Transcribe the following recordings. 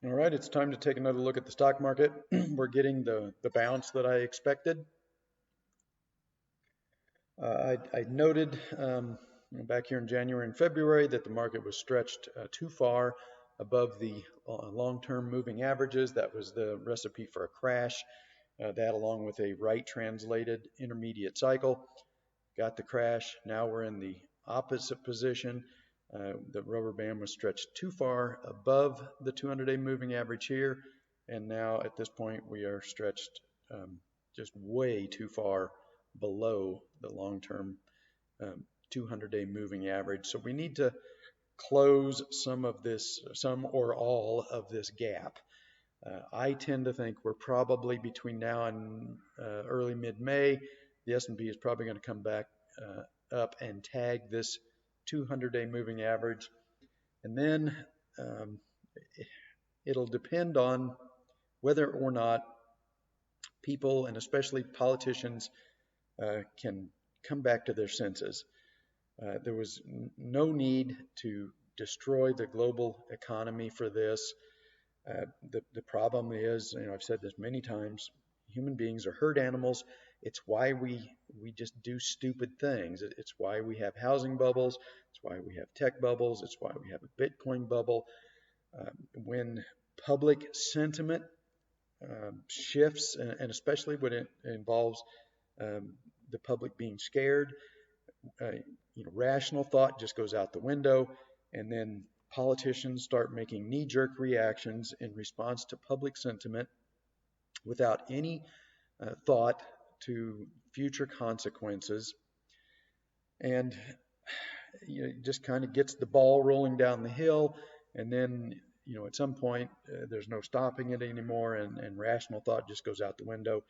All right, it's time to take another look at the stock market. We're getting the bounce that I expected. I noted back here in January and February that the market was stretched too far above the long-term moving averages. That was the recipe for a crash. That, along with a right translated intermediate cycle, got the crash. Now we're in the opposite position. The rubber band was stretched too far above the 200-day moving average here, and now at this point we are stretched just way too far below the long-term 200-day moving average. So we need to close some or all of this gap. I tend to think we're probably between now and early mid-May, the S&P is probably going to come back up and tag this 200-day moving average, and then it'll depend on whether or not people, and especially politicians, can come back to their senses. There was no need to destroy the global economy for this. The problem is, I've said this many times, human beings are herd animals. It's why we just do stupid things. It's why we have housing bubbles. It's why we have tech bubbles. It's why we have a Bitcoin bubble. When public sentiment shifts, and especially when it involves the public being scared, rational thought just goes out the window, and then politicians start making knee-jerk reactions in response to public sentiment without any thought to future consequences, and it just kind of gets the ball rolling down the hill, and then at some point there's no stopping it anymore, and rational thought just goes out the window.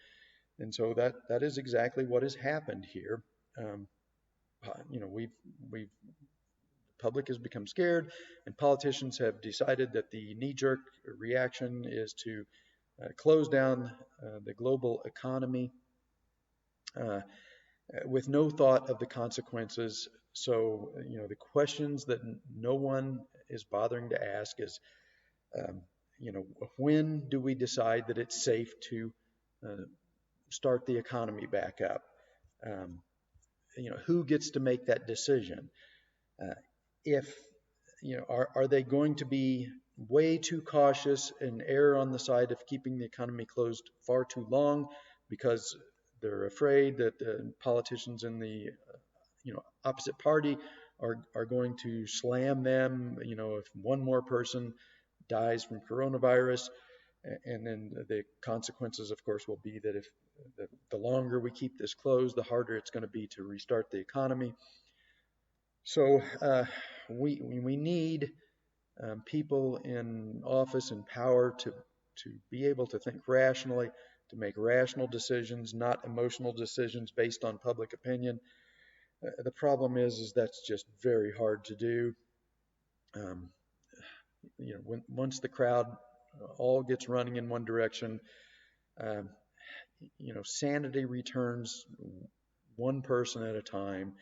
And so that is exactly what has happened here. The public has become scared, and politicians have decided that the knee-jerk reaction is to close down the global economy with no thought of the consequences. So, the questions that no one is bothering to ask is, when do we decide that it's safe to start the economy back up? Who gets to make that decision? Are they going to be way too cautious and err on the side of keeping the economy closed far too long because they're afraid that politicians in the opposite party are going to slam them, if one more person dies from coronavirus, and then the consequences, of course, will be that if the longer we keep this closed, the harder it's going to be to restart the economy. So we need people in office and power to be able to think rationally, to make rational decisions, not emotional decisions based on public opinion. The problem is that's just very hard to do. Once the crowd all gets running in one direction, sanity returns one person at a time,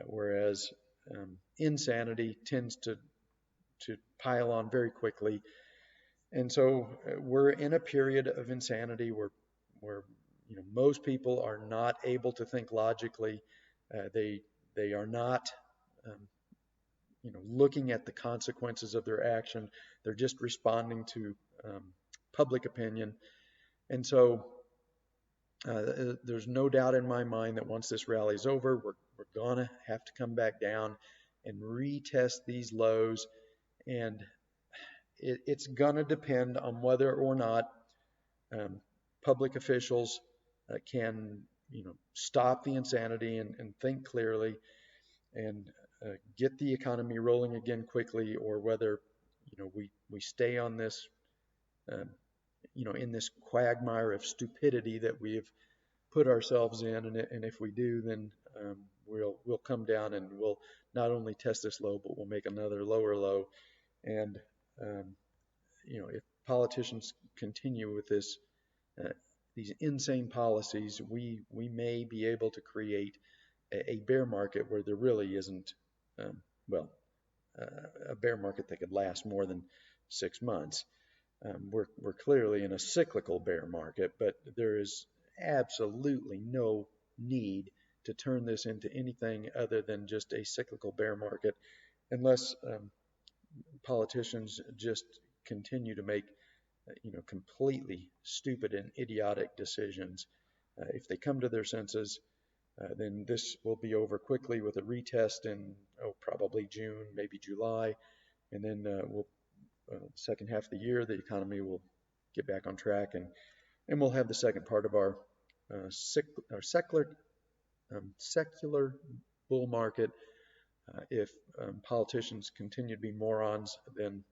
whereas insanity tends to pile on very quickly. And so we're in a period of insanity where most people are not able to think logically. They are not looking at the consequences of their action. They're just responding to public opinion. And so there's no doubt in my mind that once this rally is over, we're going to have to come back down and retest these lows. And it's going to depend on whether or not public officials can stop the insanity and think clearly and get the economy rolling again quickly, or whether we stay on this in this quagmire of stupidity that we've put ourselves in, and if we do, then we'll come down and we'll not only test this low, but we'll make another lower low. And if politicians continue with these insane policies, we may be able to create a bear market where there really isn't a bear market that could last more than 6 months. we're clearly in a cyclical bear market, but there is absolutely no need to turn this into anything other than just a cyclical bear market unless politicians just continue to make completely stupid and idiotic decisions. If they come to their senses, then this will be over quickly with a retest in probably June, maybe July, and then second half of the year the economy will get back on track, and we'll have the second part of our secular bull market. If politicians continue to be morons, then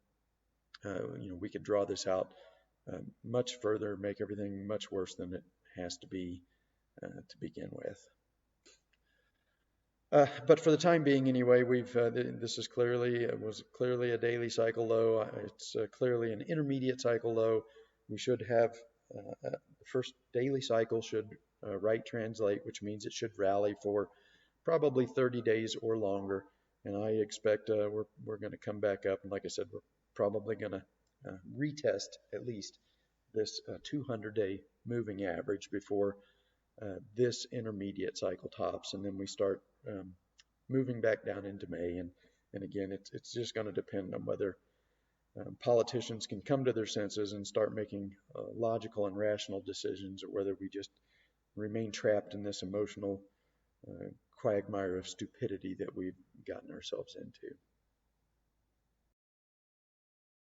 we could draw this out much further, make everything much worse than it has to be to begin with. But for the time being, anyway, this is was clearly a daily cycle low. It's clearly an intermediate cycle low. We should have the first daily cycle should right translate, which means it should rally for probably 30 days or longer. And I expect we're going to come back up. And like I said, we're probably going to retest at least this 200-day moving average before this intermediate cycle tops, and then we start moving back down into May. And again, it's just going to depend on whether politicians can come to their senses and start making logical and rational decisions, or whether we just remain trapped in this emotional quagmire of stupidity that we've gotten ourselves into.